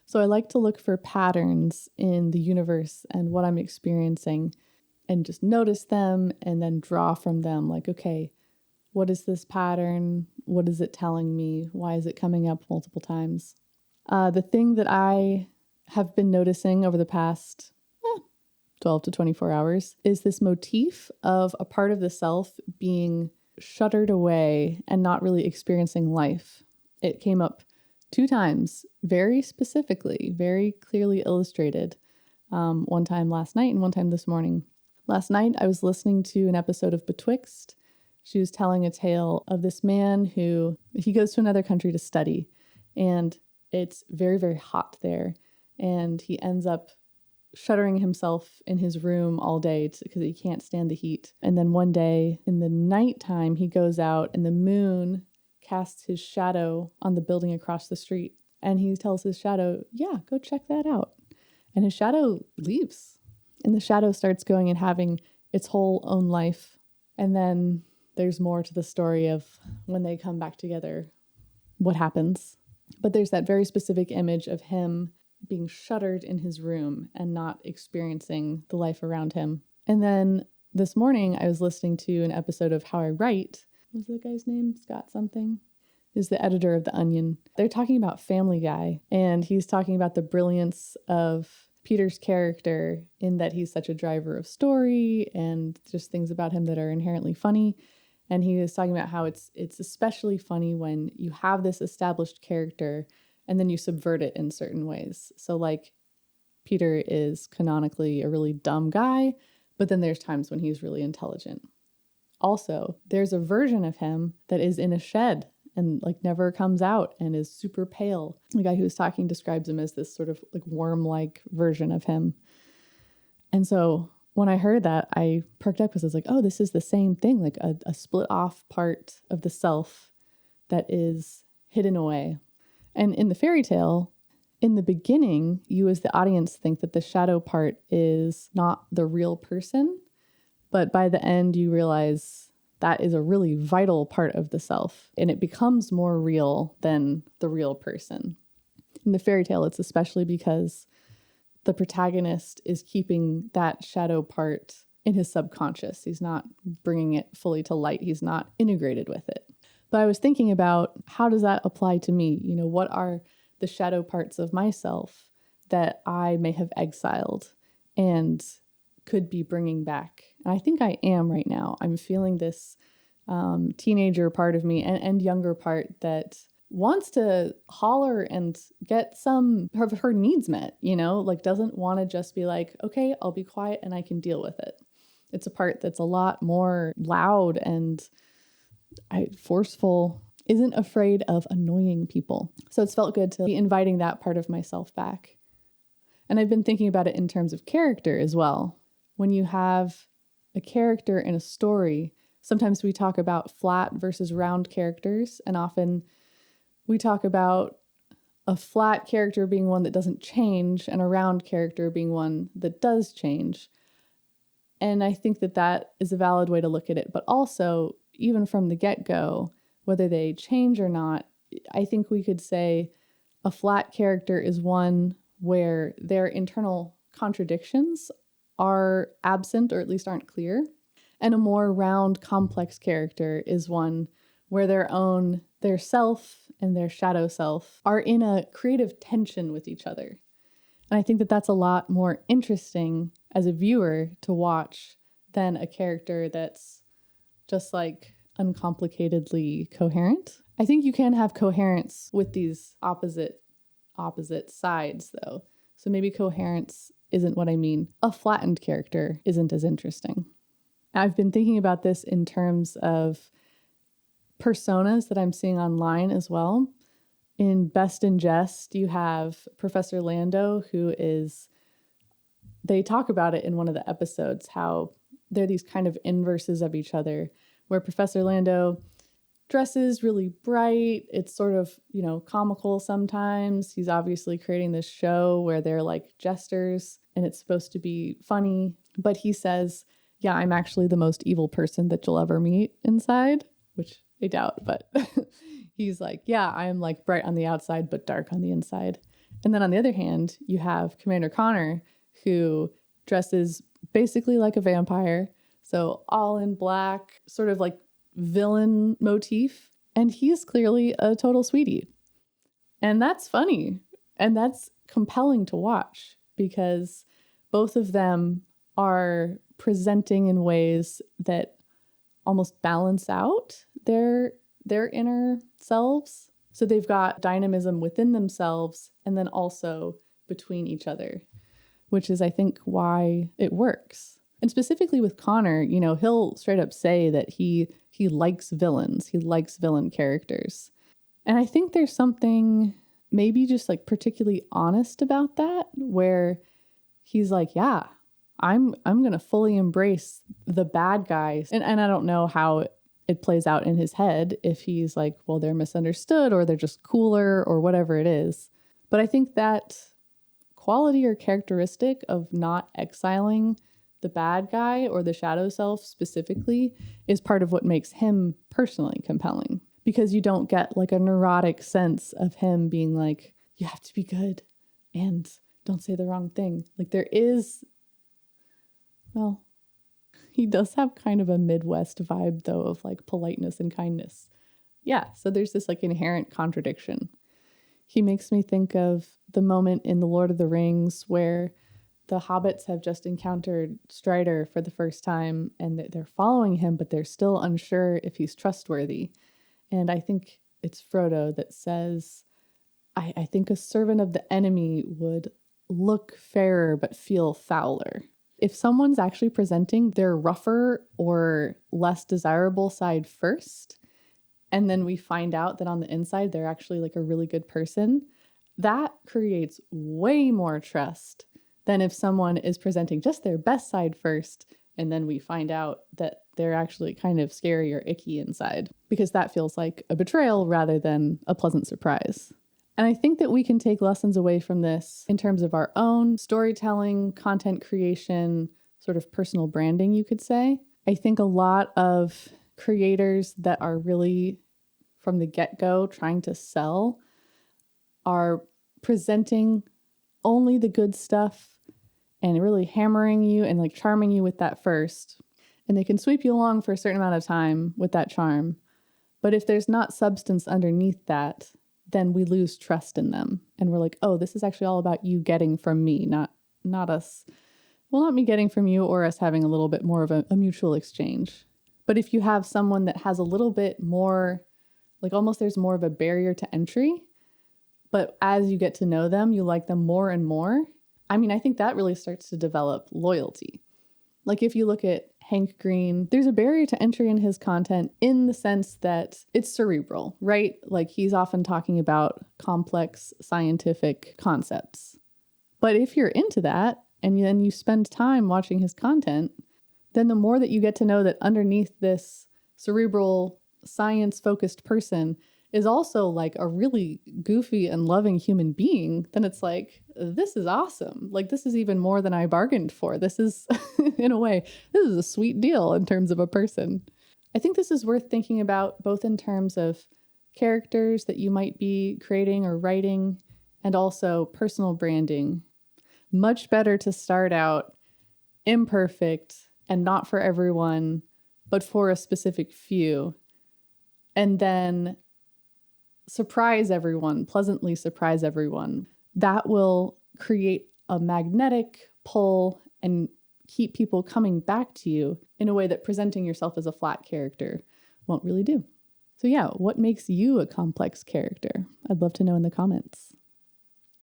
So I like to look for patterns in the universe and what I'm experiencing and just notice them and then draw from them like, okay, what is this pattern? What is it telling me? Why is it coming up multiple times? The thing that I have been noticing over the past 12 to 24 hours is this motif of a part of the self being shuttered away and not really experiencing life. It came up 2 times, very specifically, very clearly illustrated. One time last night and one time this morning. Last night, I was listening to an episode of Betwixt. She was telling a tale of this man who, he goes to another country to study, and it's very, very hot there. And he ends up shuttering himself in his room all day because he can't stand the heat. And then one day in the nighttime, he goes out and the moon casts his shadow on the building across the street. And he tells his shadow, yeah, go check that out. And his shadow leaves. And the shadow starts going and having its whole own life. And then there's more to the story of when they come back together, what happens. But there's that very specific image of him being shuttered in his room and not experiencing the life around him. And then this morning, I was listening to an episode of How I Write. What was the guy's name? Scott something? Is the editor of The Onion. They're talking about Family Guy, and he's talking about the brilliance of Peter's character in that he's such a driver of story and just things about him that are inherently funny. And he was talking about how it's especially funny when you have this established character and then you subvert it in certain ways. So like Peter is canonically a really dumb guy, but then there's times when he's really intelligent. Also, there's a version of him that is in a shed and like never comes out and is super pale. The guy who's talking describes him as this sort of like worm-like version of him. And so when I heard that, I perked up because I was like, oh, this is the same thing, like a split off part of the self that is hidden away. And in the fairy tale, in the beginning, you as the audience think that the shadow part is not the real person. But by the end, you realize that is a really vital part of the self. And it becomes more real than the real person. In the fairy tale, it's especially because the protagonist is keeping that shadow part in his subconscious. He's not bringing it fully to light. He's not integrated with it. But I was thinking about how does that apply to me? You know, what are the shadow parts of myself that I may have exiled and could be bringing back? And I think I am right now. I'm feeling this teenager part of me and younger part that wants to holler and get some of her needs met, you know, like doesn't want to just be like, okay, I'll be quiet and I can deal with it. It's a part that's a lot more loud and forceful, isn't afraid of annoying people. So it's felt good to be inviting that part of myself back. And I've been thinking about it in terms of character as well. When you have a character in a story, sometimes we talk about flat versus round characters, and often we talk about a flat character being one that doesn't change and a round character being one that does change. And I think that that is a valid way to look at it. But also, even from the get-go, whether they change or not, I think we could say a flat character is one where their internal contradictions are absent or at least aren't clear. And a more round, complex character is one where their self and their shadow self are in a creative tension with each other. And I think that that's a lot more interesting as a viewer to watch than a character that's just like uncomplicatedly coherent. I think you can have coherence with these opposite sides though. So maybe coherence isn't what I mean. A flattened character isn't as interesting. I've been thinking about this in terms of personas that I'm seeing online as well. In Best in Jest, you have Professor Lando, they talk about it in one of the episodes, how they're these kind of inverses of each other, where Professor Lando dresses really bright. It's sort of, you know, comical sometimes. He's obviously creating this show where they're like jesters and it's supposed to be funny. But he says, yeah, I'm actually the most evil person that you'll ever meet inside, which I doubt, but he's like, yeah, I'm like bright on the outside, but dark on the inside. And then on the other hand, you have Commander Connor, who dresses basically like a vampire. So all in black, sort of like villain motif. And he's clearly a total sweetie. And that's funny. And that's compelling to watch because both of them are presenting in ways that almost balance out their inner selves. So they've got dynamism within themselves and then also between each other, which is, I think, why it works. And specifically with Connor, you know, he'll straight up say that he likes villains. He likes villain characters. And I think there's something maybe just like particularly honest about that, where he's like, yeah, I'm going to fully embrace the bad guys. And I don't know how it plays out in his head if he's like, well, they're misunderstood or they're just cooler or whatever it is. But I think that quality or characteristic of not exiling the bad guy or the shadow self specifically is part of what makes him personally compelling, because you don't get like a neurotic sense of him being like, you have to be good and don't say the wrong thing. Like there is, well, he does have kind of a Midwest vibe though of like politeness and kindness. Yeah, so there's this like inherent contradiction. He makes me think of the moment in The Lord of the Rings where the hobbits have just encountered Strider for the first time and they're following him, but they're still unsure if he's trustworthy. And I think it's Frodo that says, I think a servant of the enemy would look fairer but feel fouler. If someone's actually presenting their rougher or less desirable side first, and then we find out that on the inside they're actually like a really good person, that creates way more trust than if someone is presenting just their best side first, and then we find out that they're actually kind of scary or icky inside, because that feels like a betrayal rather than a pleasant surprise. And I think that we can take lessons away from this in terms of our own storytelling, content creation, sort of personal branding, you could say. I think a lot of creators that are really from the get-go trying to sell are presenting only the good stuff and really hammering you and like charming you with that first. And they can sweep you along for a certain amount of time with that charm. But if there's not substance underneath that, then we lose trust in them. And we're like, oh, this is actually all about you getting from me, not us. Well, not me getting from you or us having a little bit more of a mutual exchange. But if you have someone that has a little bit more, like almost there's more of a barrier to entry, but as you get to know them, you like them more and more. I mean, I think that really starts to develop loyalty. Like if you look at Hank Green, there's a barrier to entry in his content in the sense that it's cerebral, right? Like he's often talking about complex scientific concepts. But if you're into that and then you spend time watching his content, then the more that you get to know that underneath this cerebral science-focused person is also like a really goofy and loving human being, then it's like, this is awesome. Like, this is even more than I bargained for. This is, in a way, this is a sweet deal in terms of a person. I think this is worth thinking about both in terms of characters that you might be creating or writing and also personal branding. Much better to start out imperfect and not for everyone, but for a specific few. And then surprise everyone, pleasantly surprise everyone. That will create a magnetic pull and keep people coming back to you in a way that presenting yourself as a flat character won't really do. So yeah, what makes you a complex character? I'd love to know in the comments.